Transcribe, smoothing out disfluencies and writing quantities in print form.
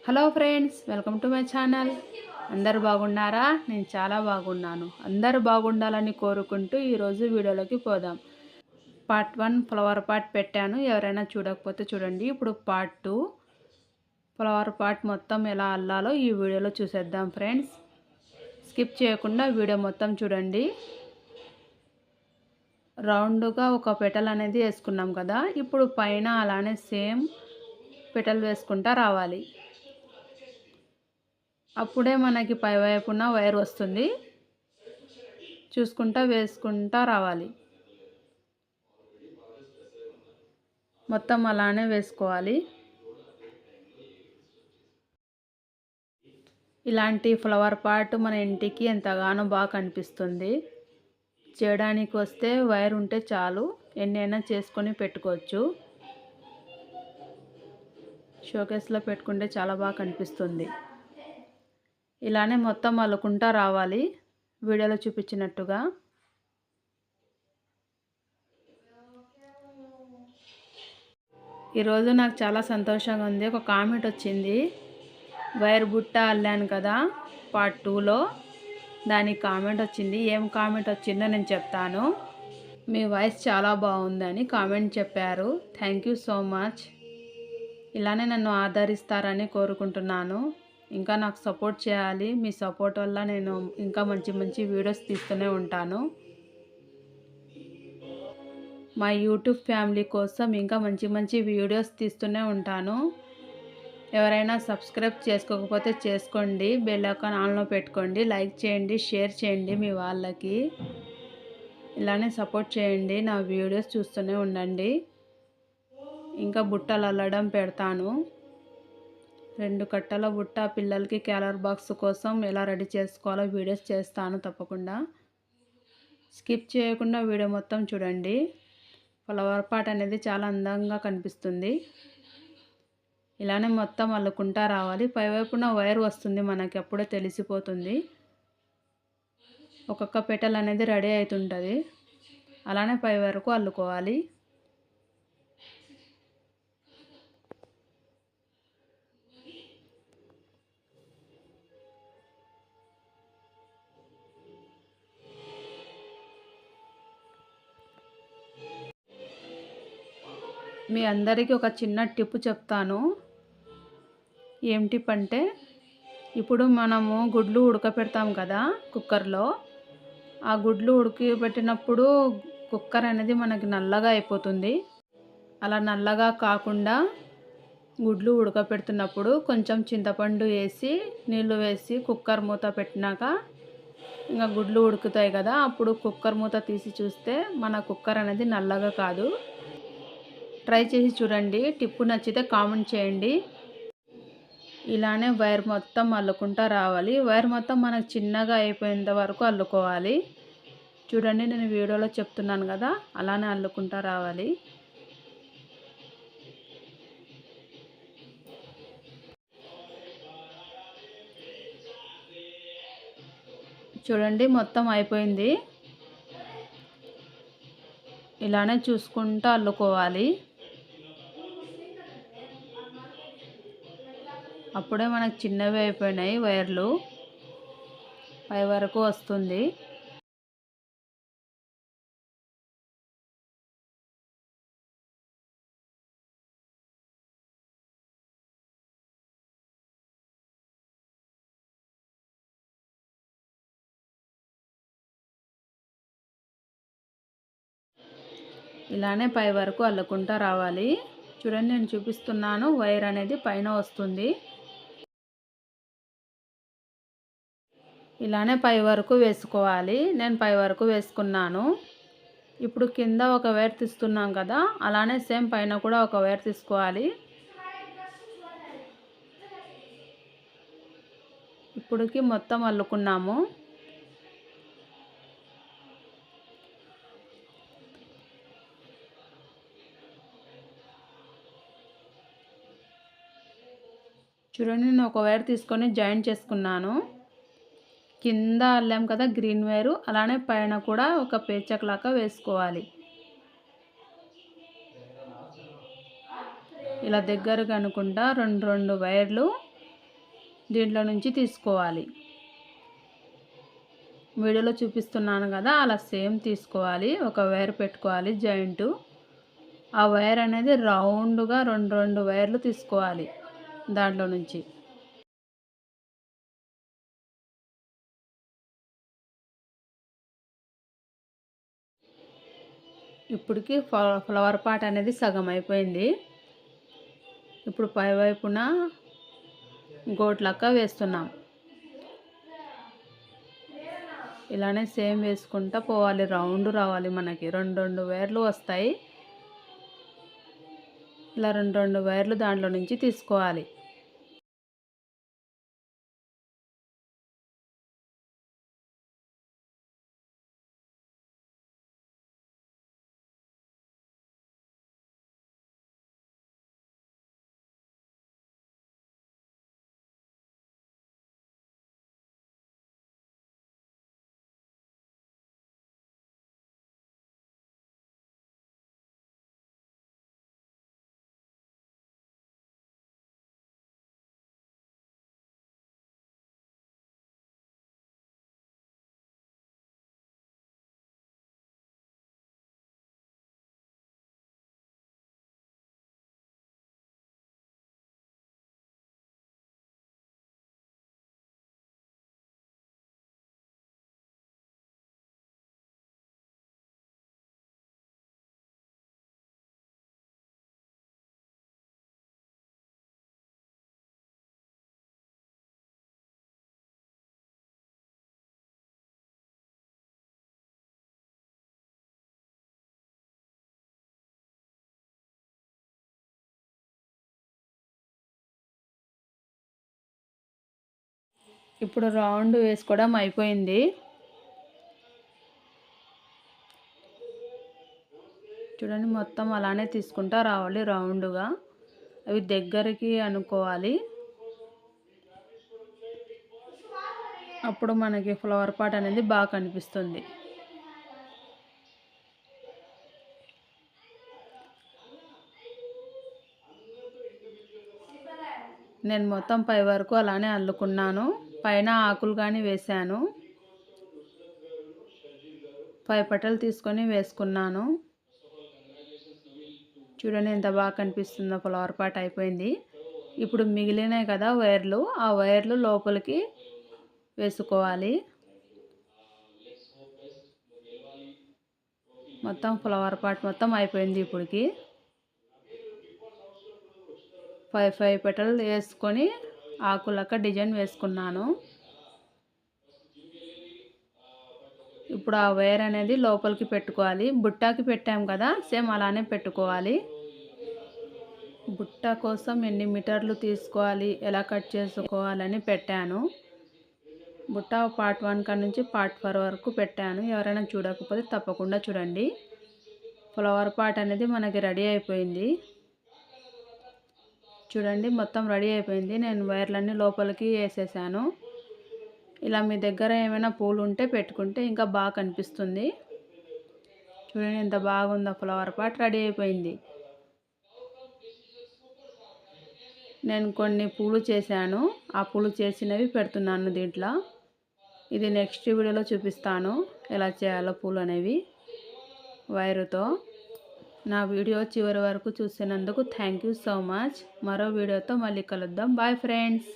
Hello friends, welcome to my channel. అందరు బాగున్నారా? నేను చాలా బాగున్నాను. అందరు బాగుండాలని కోరుకుంటూ ఈరోజు వీడియోలోకి పోదాం. పార్ట్ 1 ఫ్లవర్ పాట్ పెట్టాను. ఎవరైనా చూడకపోతే చూడండి. ఇప్పుడు పార్ట్ 2 ఫ్లవర్ పాట్ మొత్తం ఎలా అల్లాలో ఈ వీడియోలో చూసేద్దాం ఫ్రెండ్స్. స్కిప్ చేయకుండా వీడియో మొత్తం చూడండి. రౌండ్గా ఒక పెటల్ అనేది వేసుకున్నాం కదా, ఇప్పుడు పైన అలానే సేమ్ పెటల్ వేసుకుంటా రావాలి. అప్పుడే మనకి పై వైపున వైర్ వస్తుంది. చూసుకుంటా వేసుకుంటా రావాలి. మొత్తం అలానే వేసుకోవాలి. ఇలాంటి ఫ్లవర్ పాట్ మన ఇంటికి ఎంతగానో బాగా కనిపిస్తుంది. చేయడానికి వస్తే వైర్ ఉంటే చాలు, ఎన్నైనా చేసుకొని పెట్టుకోవచ్చు. షోకేస్లో పెట్టుకుంటే చాలా బాగా కనిపిస్తుంది. ఇలానే మొత్తం అల్లుకుంటా రావాలి వీడియోలో చూపించినట్టుగా. ఈరోజు నాకు చాలా సంతోషంగా ఉంది. ఒక కామెంట్ వచ్చింది, వైర్ బుట్ట అల్లాను కదా పార్ట్ 2లో, దానికి కామెంట్ వచ్చింది. ఏం కామెంట్ వచ్చిందో నేను చెప్తాను. మీ వాయిస్ చాలా బాగుందని కామెంట్ చెప్పారు. Thank you so much. ఇలానే నన్ను ఆదరిస్తారని కోరుకుంటున్నాను. ఇంకా నాకు సపోర్ట్ చేయాలి. మీ సపోర్ట్ వల్ల నేను ఇంకా మంచి మంచి వీడియోస్ తీస్తూనే ఉంటాను. మా యూట్యూబ్ ఫ్యామిలీ కోసం ఇంకా మంచి మంచి వీడియోస్ తీస్తూనే ఉంటాను. ఎవరైనా సబ్స్క్రైబ్ చేసుకోకపోతే చేసుకోండి. బెల్ ఐకాన్ ఆన్లో పెట్టుకోండి. లైక్ చేయండి, షేర్ చేయండి మీ వాళ్ళకి. ఇలానే సపోర్ట్ చేయండి. నా వీడియోస్ చూస్తూనే ఉండండి. ఇంకా బుట్టలు అల్లడం పెడతాను. 2 కట్టల బుట్ట పిల్లలకి క్యాలర్ బాక్స్ కోసం ఎలా రెడీ చేసుకోవాలో వీడియోస్ చేస్తాను తప్పకుండా. స్కిప్ చేయకుండా వీడియో మొత్తం చూడండి. ఫ్లవర్ పాట్ అనేది చాలా అందంగా కనిపిస్తుంది. ఇలానే మొత్తం అల్లుకుంటా రావాలి. పైవైపున వైర్ వస్తుంది, మనకి అప్పుడే తెలిసిపోతుంది. ఒక్కొక్క పెటల్ అనేది రెడీ అవుతుంటుంది. అలానే పై వరకు అల్లుకోవాలి. మీ అందరికీ ఒక చిన్న టిప్ చెప్తాను. ఏం టిప్ అంటే, ఇప్పుడు మనము గుడ్లు ఉడకపెడతాం కదా కుక్కర్లో, ఆ గుడ్లు ఉడకబెట్టినప్పుడు కుక్కర్ అనేది మనకి నల్లగా అయిపోతుంది. అలా నల్లగా కాకుండా గుడ్లు ఉడకపెడుతున్నప్పుడు కొంచెం చింతపండు వేసి నీళ్ళు వేసి కుక్కర్ మూత పెట్టినాక ఇంకా గుడ్లు ఉడుకుతాయి కదా, అప్పుడు కుక్కర్ మూత తీసి చూస్తే మన కుక్కర్ అనేది నల్లగా కాదు. ట్రై చేసి చూడండి. టిప్పు నచ్చితే కామెంట్ చేయండి. ఇలానే వైర్ మొత్తం అల్లుకుంటా రావాలి. వైర్ మొత్తం మనకు చిన్నగా అయిపోయేంత వరకు అల్లుకోవాలి. చూడండి, నేను వీడియోలో చెప్తున్నాను కదా, అలానే అల్లుకుంటా రావాలి. చూడండి, మొత్తం అయిపోయింది. ఇలానే చూసుకుంటూ అల్లుకోవాలి. అప్పుడే మనకు చిన్నవి అయిపోయినాయి వైర్లు, పై వరకు వస్తుంది. ఇలానే పై వరకు అల్లుకుంటా రావాలి. చూడండి, నేను చూపిస్తున్నాను. వైర్ అనేది పైన వస్తుంది. ఇలానే పై వరకు వేసుకోవాలి. నేను పై వరకు వేసుకున్నాను. ఇప్పుడు కింద ఒక వైర్ తీస్తున్నాం కదా, అలానే సేమ్ పైన కూడా ఒక వైర్ తీసుకోవాలి. ఇప్పుడుకి మొత్తం అల్లుకున్నాము. చూడండి, నేను ఒక వైర్ తీసుకొని జాయింట్ చేసుకున్నాను. కింద అల్లాం కదా గ్రీన్ వైరు, అలానే పైన కూడా ఒక పేచక్లాగా వేసుకోవాలి. ఇలా దగ్గరగా అనుకుంటా రెండు వైర్లు దీంట్లో నుంచి తీసుకోవాలి. వీడియోలో చూపిస్తున్నాను కదా, అలా సేమ్ తీసుకోవాలి. ఒక వైర్ పెట్టుకోవాలి జాయింటు. ఆ వైర్ అనేది రౌండ్గా రెండు రెండు వైర్లు తీసుకోవాలి దాంట్లో నుంచి. ఇప్పటికి ఫ్లవర్ పాట్ అనేది సగం అయిపోయింది. ఇప్పుడు పై వైపున గోట్లక్క వేస్తున్నాం. ఇలానే సేమ్ వేసుకుంటా పోవాలి. రౌండ్ రావాలి మనకి. రెండు రెండు వైర్లు వస్తాయి. ఇలా రెండు రెండు వైర్లు దాంట్లో నుంచి తీసుకోవాలి. ఇప్పుడు రౌండ్ వేసుకోవడం అయిపోయింది. చూడండి, మొత్తం అలానే తీసుకుంటా రావాలి రౌండ్గా. అవి దగ్గరికి అనుకోవాలి. అప్పుడు మనకి ఫ్లవర్ పాట్ అనేది బాగా కనిపిస్తుంది. నేను మొత్తం పై వరకు అలానే అల్లుకున్నాను. పైన ఆకులు కానీ వేశాను. 5 పట్టలు తీసుకొని వేసుకున్నాను. చూడండి ఎంత బాగా కనిపిస్తుందో. ఫ్లవర్ పాట్ అయిపోయింది. ఇప్పుడు మిగిలినాయి కదా వైర్లు, ఆ వైర్లు లోపలికి వేసుకోవాలి. మొత్తం ఫ్లవర్ పాట్ మొత్తం అయిపోయింది. ఇప్పటికి 5 పెటల్ వేసుకొని ఆకులక డిజైన్ వేసుకున్నాను. ఇప్పుడు ఆ వైర్ అనేది లోపలికి పెట్టుకోవాలి. బుట్టాకి పెట్టాం కదా, సేమ్ అలానే పెట్టుకోవాలి. బుట్ట కోసం ఎన్ని మీటర్లు తీసుకోవాలి, ఎలా కట్ చేసుకోవాలని పెట్టాను. బుట్ట పార్ట్ 1 కాడ నుంచి పార్ట్ 4 వరకు పెట్టాను. ఎవరైనా చూడకపోతే తప్పకుండా చూడండి. ఫ్లవర్ పాట్ అనేది మనకి రెడీ అయిపోయింది. చూడండి, మొత్తం రెడీ అయిపోయింది. నేను వైర్లన్నీ లోపలికి వేసేసాను. ఇలా మీ దగ్గర ఏమైనా పూలు ఉంటే పెట్టుకుంటే ఇంకా బాగా కనిపిస్తుంది. చూడండి ఎంత బాగుందో. ఫ్లవర్ పాట్ రెడీ అయిపోయింది. నేను కొన్ని పూలు చేశాను. ఆ పూలు చేసినవి పెడుతున్నాను దీంట్లో. ఇది నెక్స్ట్ వీడియోలో చూపిస్తాను ఎలా చేయాలో పూలు అనేవి వైరుతో. నా వీడియో చివరి వరకు చూసినందుకు థ్యాంక్ యూ సో మచ్. మరో వీడియోతో మళ్ళీ కలుద్దాం. Bye friends.